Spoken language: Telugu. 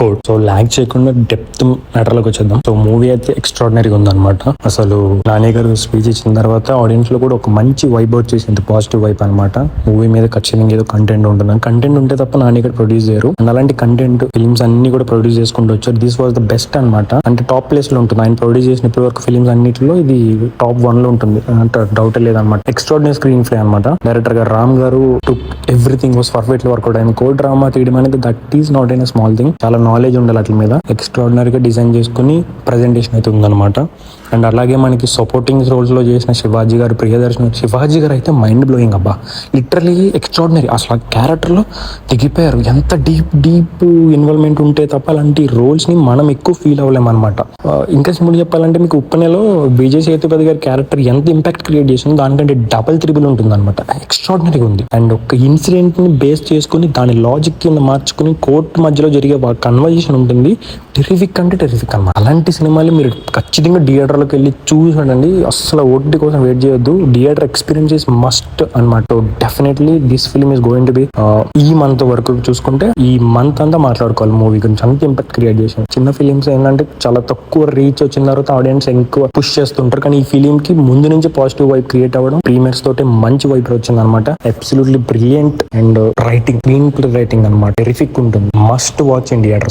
కోడ్. సో లాగ్ చేయకుండా డెప్త్ మ్యాటర్ లోకి వచ్చేద్దాం. సో మూవీ అయితే ఎక్స్ట్రాడినరీగా ఉందన్నమాట. అసలు నాని గారు స్పీచ్ ఇచ్చిన తర్వాత ఆడియన్స్ లో కూడా ఒక మంచి వైబ్ వచ్చేసింది, పాజిటివ్ వైబ్ అనమాట. మూవీ మీద ఖచ్చితంగా ఏదో కంటెంట్ ఉంటుంది, కంటెంట్ ఉంటే తప్ప నాని గారు ప్రొడ్యూస్ చేయరు. అండ్ అలాంటి కంటెంట్ ఫిల్మ్స్ అన్ని కూడా ప్రొడ్యూస్ చేసుకుంటూ వచ్చారు. దిస్ వాజ్ ద బెస్ట్ అనమాట. అంటే టాప్ ప్లేస్ లో ఉంటుంది. ఆయన ప్రొడ్యూస్ చేసిన ఇప్పటి వరకు ఫిల్మ్స్ అన్నిటిలో ఇది టాప్ 1 లో ఉంటుంది అంటే డౌట్ లేదనమాట. ఎక్స్ట్రాడినరీ స్క్రీన్ ప్లే అనమాట. డైరెక్టర్ గారు రామ్ గారు టుక్ ఎవ్రీథింగ్ వాస్ పర్ఫెక్ట్లీ వర్కౌట్ అయింది. కో డ్రామా తీయడం అనేది that is not in small thing. చాలా నాలెడ్జ్ ఉండాలి అట్ల మీద. ఎక్స్ట్రాడినరీగా డిజైన్ చేసుకుని ప్రెజెంటేషన్ అయితే ఉందన్నమాట. అండ్ అలాగే మనకి సపోర్టింగ్ రోల్స్ లో చేసిన శివాజీ గారు, ప్రియదర్శన్. శివాజీ గారు అయితే మైండ్ బ్లోయింగ్ అబ్బా, లిటరలీ ఎక్స్ట్రాడినరీ. అసలు ఆ క్యారెక్టర్ లో దిగిపోయారు. ఎంత డీప్ ఇన్వాల్వ్మెంట్ ఉంటే తప్ప అలాంటి రోల్స్ ని మనం ఎక్కువ ఫీల్ అవ్వలేమన్నమాట. ఇంకా సింపుల్ చెప్పాలంటే మీకు ఉప్పనేలో విజయ్ సేతుపతి గారి క్యారెక్టర్ ఎంత ఇంపాక్ట్ క్రియేట్ చేసిందో దానికంటే డబల్ త్రిబుల్ ఉంటుంది అనమాట. ఎక్స్ట్రాడినరీగా ఉంది. అండ్ ఒక ఇన్సిడెంట్ ని బేస్ చేసుకుని దాని లాజిక్ కింద మార్చుకుని కోర్టు మధ్యలో జరిగే కన్వర్జేషన్ ఉంటుంది. టెరిఫిక్ అంటే టెరిఫిక్ అన్నమాట. అలాంటి సినిమాలు మీరు ఖచ్చితంగా థియేటర్లోకి వెళ్ళి చూడండి. అసలు ఓటీటీ కోసం వెయిట్ చేయొద్దు. థియేటర్ ఎక్స్పీరియన్స్ ఇస్ మస్ట్ అనమాట. Definitely this film is going to be ఈ మంత్ వరకు చూసుకుంటే ఈ మంత్ అంతా మాట్లాడుకోవాలి మూవీ గురించి. అంత ఇంపాక్ట్ క్రియేట్ చేసాం. చిన్న ఫిలిమ్స్ ఏంటంటే చాలా తక్కువ రీచ్ వచ్చిన తర్వాత ఆడియన్స్ ఎక్కువ పుష్ చేస్తుంటారు. కానీ ఈ ఫిలిం కి ముందు నుంచి పాజిటివ్ వైబ్ క్రియేట్ అవ్వడం, ప్రీమియర్స్ తోటి మంచి వైబ్ వచ్చింది అనమాట. Absolutely brilliant and writing, screen play writing అనమాట టెరిఫిక్ ఉంటుంది. Must watch in theatres.